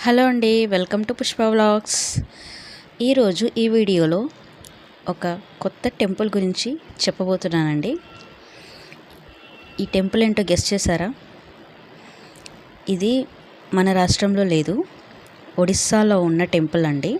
Hello అండి, welcome to Pushpa vlogs. ఈరోజు ఈ వీడియోలో ఒక కొత్త టెంపుల్ గురించి చెప్పబోతున్నానండి. ఈ టెంపుల్ ఏంటో గెస్ చేశారా? ఇది మన రాష్ట్రంలో లేదు, ఒడిస్సాలో ఉన్న టెంపుల్ అండి.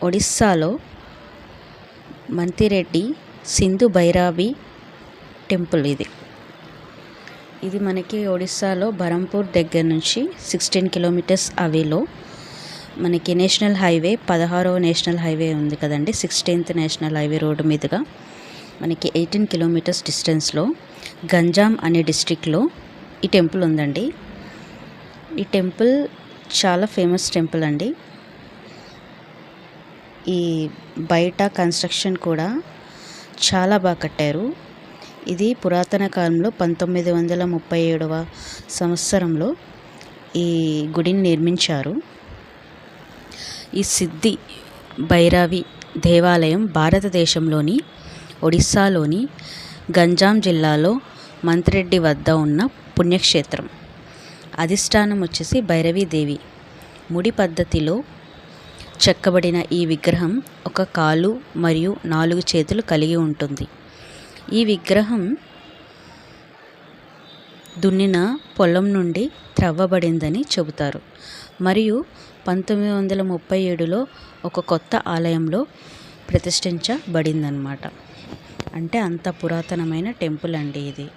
ఒడిస్సాలో మంతిరెడ్డి సింధు భైరవి టెంపుల్ ఇది మనకి ఒడిస్సాలో బరంపూర్ దగ్గర నుంచి 16 కిలోమీటర్స్ అవేలో మనకి నేషనల్ హైవే 16వ నేషనల్ హైవే ఉంది కదండి, 16th నేషనల్ హైవే రోడ్డు మీదుగా మనకి 18 కిలోమీటర్స్ డిస్టెన్స్లో గంజాం అనే డిస్ట్రిక్ట్లో ఈ టెంపుల్ ఉందండి. ఈ టెంపుల్ చాలా ఫేమస్ టెంపుల్ అండి. ఈ బయట కన్స్ట్రక్షన్ కూడా చాలా బాగా కట్టారు. ఇది పురాతన కాలంలో 1937వ సంవత్సరంలో ఈ గుడిని నిర్మించారు. ఈ సిద్ధి భైరవి దేవాలయం భారతదేశంలోని ఒడిస్సాలోని గంజాం జిల్లాలో మంతిరెడ్డి వద్ద ఉన్న పుణ్యక్షేత్రం. అధిష్టానం వచ్చేసి భైరవీదేవి. ముడి పద్ధతిలో చెక్కబడిన ఈ విగ్రహం ఒక కాలు మరియు 4 చేతులు కలిగి ఉంటుంది. ఈ విగ్రహం దున్నిన పొలం నుండి త్రవ్వబడిందని చెబుతారు మరియు 1937లో ఒక కొత్త ఆలయంలో ప్రతిష్ఠించబడిందన్నమాట. అంటే అంత పురాతనమైన టెంపుల్ అండి ఇది.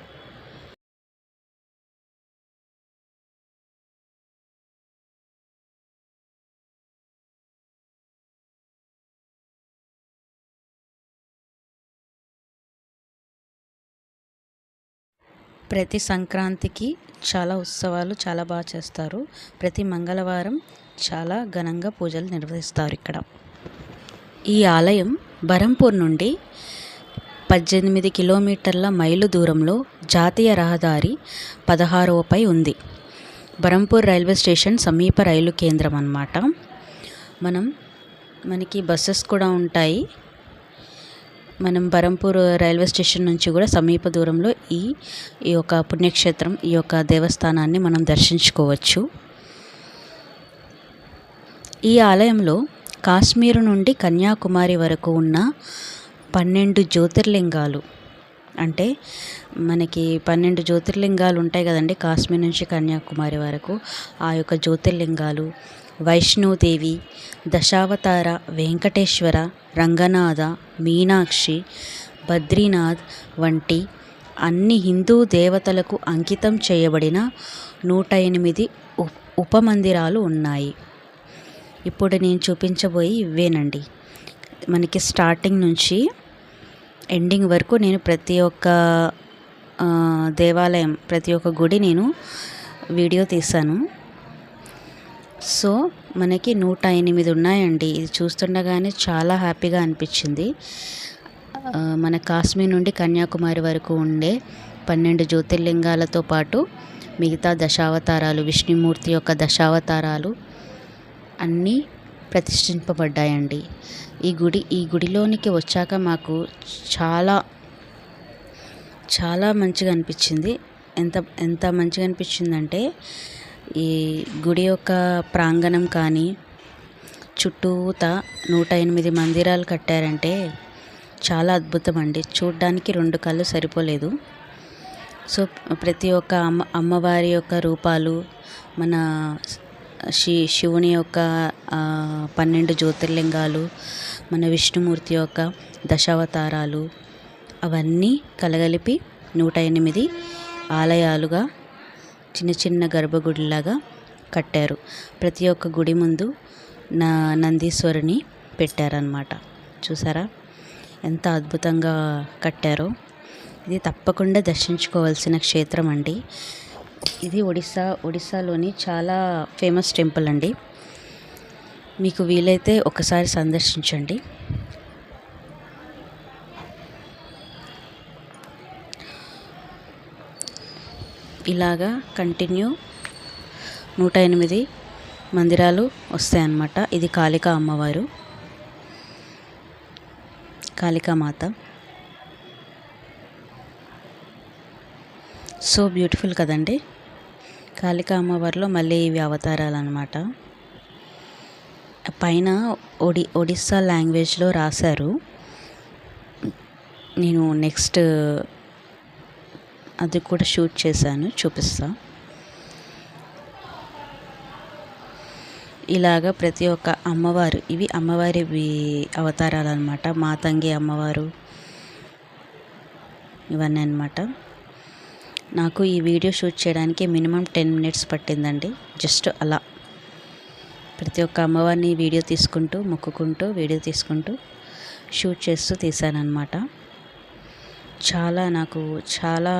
ప్రతి సంక్రాంతికి చాలా ఉత్సవాలు చాలా బాగా చేస్తారు. ప్రతి మంగళవారం చాలా ఘనంగా పూజలు నిర్వహిస్తారు ఇక్కడ. ఈ ఆలయం బరంపూర్ నుండి 18 కిలోమీటర్ల మైలు దూరంలో జాతీయ రహదారి 16పై ఉంది. బరంపూర్ రైల్వే స్టేషన్ సమీప రైలు కేంద్రం అన్నమాట. మనకి బస్సెస్ కూడా ఉంటాయి. మనం బరంపూర్ రైల్వే స్టేషన్ నుంచి కూడా సమీప దూరంలో ఈ యొక్క పుణ్యక్షేత్రం, ఈ యొక్క దేవస్థానాన్ని మనం దర్శించుకోవచ్చు. ఈ ఆలయంలో కాశ్మీరు నుండి కన్యాకుమారి వరకు ఉన్న 12 జ్యోతిర్లింగాలు, అంటే మనకి 12 జ్యోతిర్లింగాలు ఉంటాయి కదండి కాశ్మీర్ నుంచి కన్యాకుమారి వరకు. ఆ యొక్క జ్యోతిర్లింగాలు వైష్ణోదేవి, దశావతార, వెంకటేశ్వర, రంగనాథ, మీనాక్షి, బద్రీనాథ్ వంటి అన్ని హిందూ దేవతలకు అంకితం చేయబడిన 108 ఉపమందిరాలు ఉన్నాయి. ఇప్పుడు నేను చూపించబోయి ఇవేనండి. మనకి స్టార్టింగ్ నుంచి ఎండింగ్ వరకు నేను ప్రతి ఒక్క దేవాలయం, ప్రతి ఒక్క గుడి నేను వీడియో తీశాను. సో మనకి 108 ఉన్నాయండి. ఇది చూస్తుండగానే చాలా హ్యాపీగా అనిపించింది. మన కాశ్మీర్ నుండి కన్యాకుమారి వరకు ఉండే 12 జ్యోతిర్లింగాలతో పాటు మిగతా దశావతారాలు, విష్ణుమూర్తి యొక్క దశావతారాలు అన్నీ ప్రతిష్ఠింపబడ్డాయండి. ఈ గుడిలోనికి వచ్చాక మాకు చాలా చాలా మంచిగా అనిపించింది. ఎంత మంచిగా అనిపించిందంటే ఈ గుడి యొక్క ప్రాంగణం కానీ, చుట్టూతా 108 మందిరాలు కట్టారంటే చాలా అద్భుతం అండి. చూడ్డానికి 2 కళ్ళు సరిపోలేదు. సో ప్రతి ఒక్క అమ్మవారి యొక్క రూపాలు, మన శివుని యొక్క 12 జ్యోతిర్లింగాలు, మన విష్ణుమూర్తి యొక్క దశావతారాలు అవన్నీ కలగలిపి 108 ఆలయాలుగా చిన్న చిన్న గర్భగుడిలాగా కట్టారు. ప్రతి ఒక్క గుడి ముందు నందీశ్వరుని పెట్టారనమాట. చూసారా ఎంత అద్భుతంగా కట్టారో. ఇది తప్పకుండా దర్శించుకోవాల్సిన క్షేత్రం అండి. ఇది ఒడిస్సాలోని చాలా ఫేమస్ టెంపుల్ అండి. మీకు వీలైతే ఒకసారి సందర్శించండి. ఇలాగా కంటిన్యూ 108 మందిరాలు వస్తాయన్నమాట. ఇది కాళికా అమ్మవారు, కాళికామాత. సో బ్యూటిఫుల్ కదండి. కాళికా అమ్మవారిలో మళ్ళీ ఇవి అవతారాలు అన్నమాట. పైన ఒడిస్సా లాంగ్వేజ్లో రాశారు. నేను నెక్స్ట్ అది కూడా షూట్ చేశాను, చూపిస్తా. ఇలాగా ప్రతి ఒక్క అమ్మవారు, ఇవి అమ్మవారి అవతారాలు అనమాట. మాతంగి అమ్మవారు ఇవన్నీ అనమాట. నాకు ఈ వీడియో షూట్ చేయడానికి మినిమం 10 minutes పట్టిందండి. జస్ట్ అలా ప్రతి ఒక్క అమ్మవారిని వీడియో తీసుకుంటూ, మొక్కుకుంటూ, వీడియో తీసుకుంటూ షూట్ చేస్తూ తీశానమాట. నాకు చాలా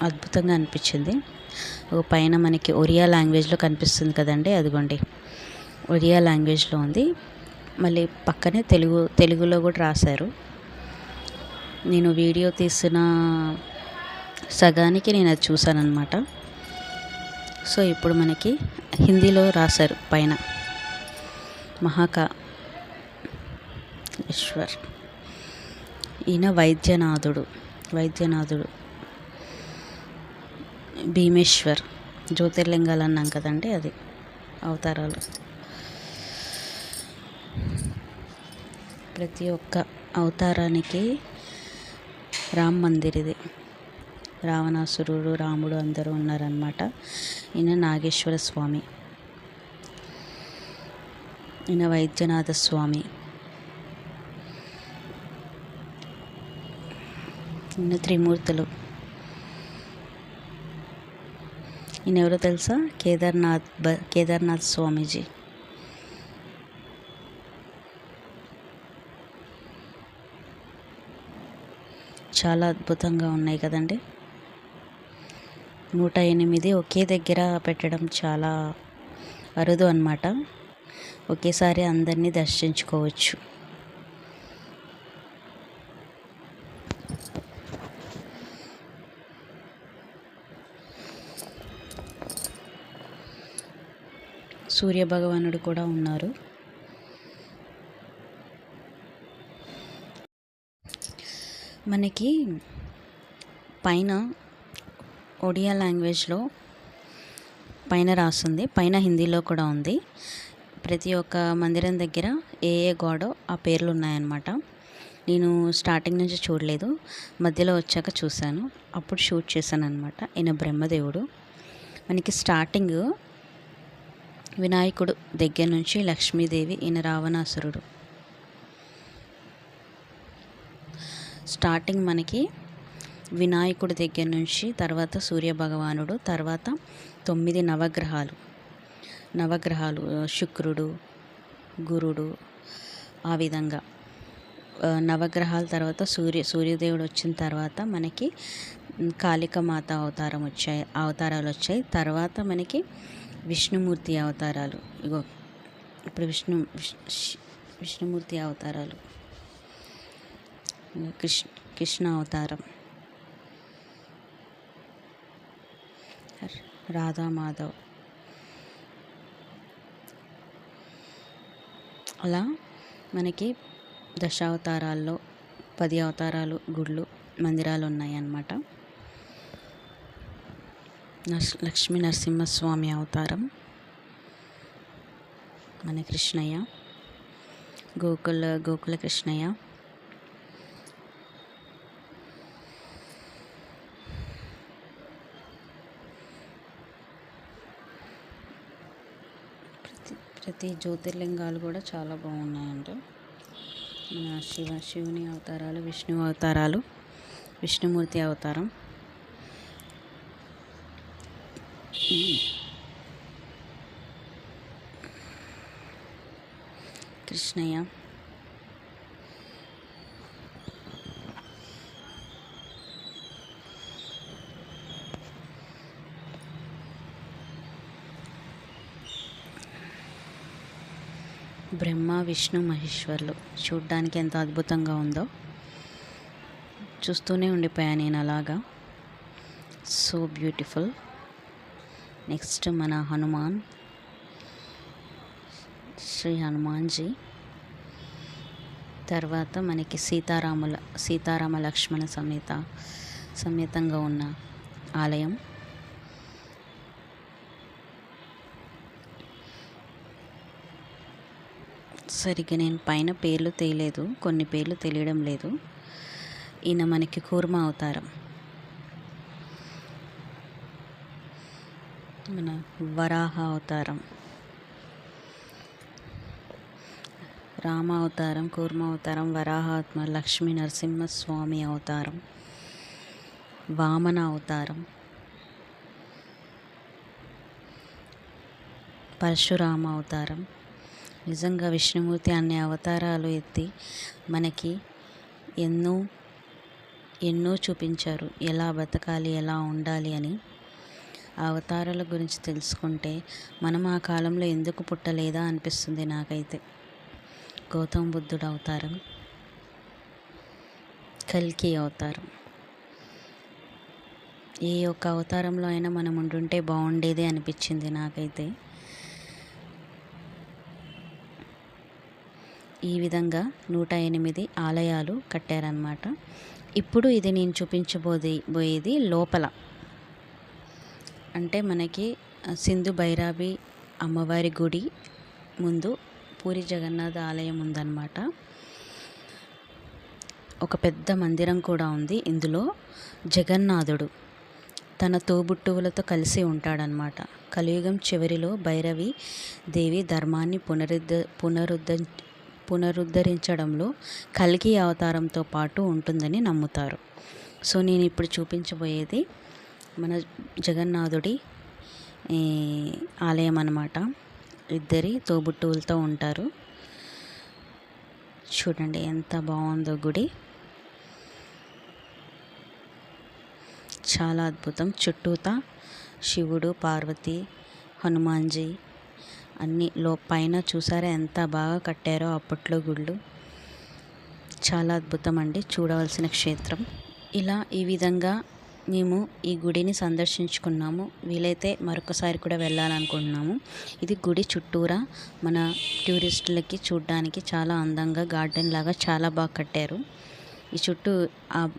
అద్భుతంగా అనిపించింది. పైన మనకి ఒరియా లాంగ్వేజ్లో కనిపిస్తుంది కదండి, అదిగోండి ఒరియా లాంగ్వేజ్లో ఉంది. మళ్ళీ పక్కనే తెలుగులో కూడా రాశారు. నేను వీడియో తీసిన సగానికి నేను అది చూశానన్నమాట. సో ఇప్పుడు మనకి హిందీలో రాశారు పైన మహాకాళేశ్వర్. ఈయన వైద్యనాథుడు భీమేశ్వర్, జ్యోతిర్లింగాలు అన్నాం కదండి, అది అవతారాలు. ప్రతి ఒక్క అవతారానికి రామ్ మందిర్, ఇది రావణాసురుడు, రాముడు అందరూ ఉన్నారన్నమాట. ఈయన నాగేశ్వర స్వామి, ఈయన వైద్యనాథ స్వామి, ఈయన త్రిమూర్తులు. ఈయన ఎవరో తెలుసా? కేదార్నాథ్ స్వామీజీ. చాలా అద్భుతంగా ఉన్నాయి కదండి. 108 ఒకే దగ్గర పెట్టడం చాలా అరుదు అన్నమాట. ఒకేసారి అందరినీ దర్శించుకోవచ్చు. సూర్య భగవానుడు కూడా ఉన్నారు. మనకి పైన ఒడియా లాంగ్వేజ్లో పైన రాస్తుంది, పైన హిందీలో కూడా ఉంది. ప్రతి ఒక్క మందిరం దగ్గర ఏ గాడో ఆ పేర్లు ఉన్నాయన్నమాట. నేను స్టార్టింగ్ నుంచి చూడలేదు, మధ్యలో వచ్చాక చూశాను, అప్పుడు షూట్ చేశాను అనమాట. ఈయన బ్రహ్మదేవుడు. మనకి స్టార్టింగ్ వినాయకుడు దగ్గర నుంచి లక్ష్మీదేవి, ఈయన రావణాసురుడు. స్టార్టింగ్ మనకి వినాయకుడి దగ్గర నుంచి, తర్వాత సూర్య భగవానుడు, తర్వాత 9 నవగ్రహాలు శుక్రుడు, గురుడు, ఆ విధంగా నవగ్రహాల తర్వాత సూర్యదేవుడు వచ్చిన తర్వాత మనకి కాళికమాత అవతారాలు వచ్చాయి. తర్వాత మనకి విష్ణుమూర్తి అవతారాలు. ఇగో ఇప్పుడు విష్ణుమూర్తి అవతారాలు, కృష్ణ అవతారం, రాధామాధవ్, అలా మనకి దశావతారాల్లో 10 అవతారాలు, గుళ్ళు, మందిరాలు ఉన్నాయి అన్నమాట. లక్ష్మీ నరసింహస్వామి అవతారం, మన కృష్ణయ్య, గోకుల కృష్ణయ్య, ప్రతి జ్యోతిర్లింగాలు కూడా చాలా బాగున్నాయండి. మన శివుని అవతారాలు, విష్ణు అవతారాలు, విష్ణుమూర్తి అవతారం, కృష్ణయ్య, బ్రహ్మ, విష్ణు, మహేశ్వర్లు. చూడ్డానికి ఎంత అద్భుతంగా ఉందో, చూస్తూనే ఉండిపోయా నేను అలాగా. So beautiful. నెక్స్ట్ మన హనుమాన్, శ్రీ హనుమాన్జీ. తర్వాత మనకి సీతారామ లక్ష్మణ సమేతంగా ఉన్న ఆలయం. సరిగ్గా నేను పైన పేర్లు తెలియలేదు, కొన్ని పేర్లు తెలియడం లేదు. ఈయన మనకి కూర్మ అవతారం, మన వరాహ అవతారం, రామ అవతారం, కూర్మ అవతారం, వరాహాత్మ, లక్ష్మీ నరసింహస్వామి అవతారం, వామన అవతారం, పరశురామ అవతారం. నిజంగా విష్ణుమూర్తి అన్ని అవతారాలు ఎత్తి మనకి ఎన్నో ఎన్నో చూపించారు, ఎలా బతకాలి, ఎలా ఉండాలి అని. ఆ అవతారాల గురించి తెలుసుకుంటే మనం ఆ కాలంలో ఎందుకు పుట్టలేదా అనిపిస్తుంది నాకైతే. గౌతమ బుద్ధుడు అవతారం, కల్కి అవతారం, ఏ ఒక్క అవతారంలో అయినా మనం ఉండుంటే బాగుండేది అనిపించింది నాకైతే. ఈ విధంగా 108 ఆలయాలు కట్టారన్నమాట. ఇప్పుడు ఇది నేను చూపించబోయేది లోపల, అంటే మనకి సింధు భైరవి అమ్మవారి గుడి ముందు పూరి జగన్నాథ ఆలయం ఉందన్నమాట. ఒక పెద్ద మందిరం కూడా ఉంది. ఇందులో జగన్నాథుడు తన తోబుట్టువులతో కలిసి ఉంటాడనమాట. కలియుగం చివరిలో భైరవి దేవి ధర్మాన్ని పునరుద్ధరించడంలో కల్కి అవతారంతో పాటు ఉంటుందని నమ్ముతారు. సో నేను ఇప్పుడు చూపించబోయేది మన జగన్నాథుడి ఆలయం అన్నమాట. ఇద్దరి తోబుట్టువులతో ఉంటారు. చూడండి ఎంత బాగుందో గుడి, చాలా అద్భుతం. చుట్టూతా శివుడు, పార్వతి, హనుమాన్జీ అన్నీ పైన చూసారా ఎంత బాగా కట్టారో అప్పట్లో గుళ్ళు. చాలా అద్భుతం అండి, చూడవలసిన క్షేత్రం. ఇలా ఈ విధంగా మేము ఈ గుడిని సందర్శించుకున్నాము. వీలైతే మరొకసారి కూడా వెళ్ళాలనుకుంటున్నాము. ఇది గుడి చుట్టూరా మన టూరిస్టులకి చూడడానికి చాలా అందంగా గార్డెన్ లాగా చాలా బాగా కట్టారు. ఈ చుట్టూ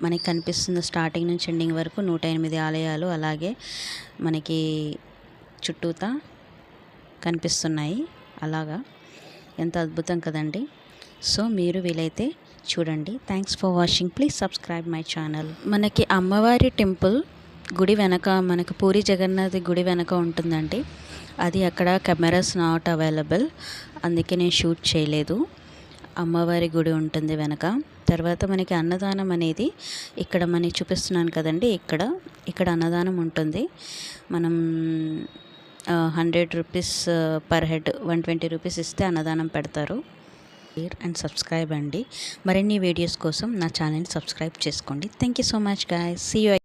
మనకి కనిపిస్తున్న స్టార్టింగ్ నుంచి ఎండింగ్ వరకు 108 ఆలయాలు అలాగే మనకి చుట్టూతా కనిపిస్తున్నాయి. అలాగా ఎంత అద్భుతం కదండి. సో మీరు వీలైతే చూడండి. Thanks for watching. Please subscribe my channel. మనకి అమ్మవారి టెంపుల్ గుడి వెనక, మనకి పూరి జగన్నాథ్ గుడి వెనక ఉంటుందండి. అది అక్కడ కెమెరాస్ నాట్ అవైలబుల్, అందుకే నేను షూట్ చేయలేదు. అమ్మవారి గుడి ఉంటుంది వెనక. తర్వాత మనకి అన్నదానం అనేది ఇక్కడ మనకి చూపిస్తున్నాను కదండి, ఇక్కడ అన్నదానం ఉంటుంది. మనం 100 రూపీస్ పర్ హెడ్, 120 రూపీస్ ఇస్తే అన్నదానం పెడతారు. షేర్ అండ్ సబ్స్క్రైబ్ అండి. మరిన్ని వీడియోస్ కోసం నా ఛానల్ని సబ్స్క్రైబ్ చేసుకోండి. Thank you so much guys. See you.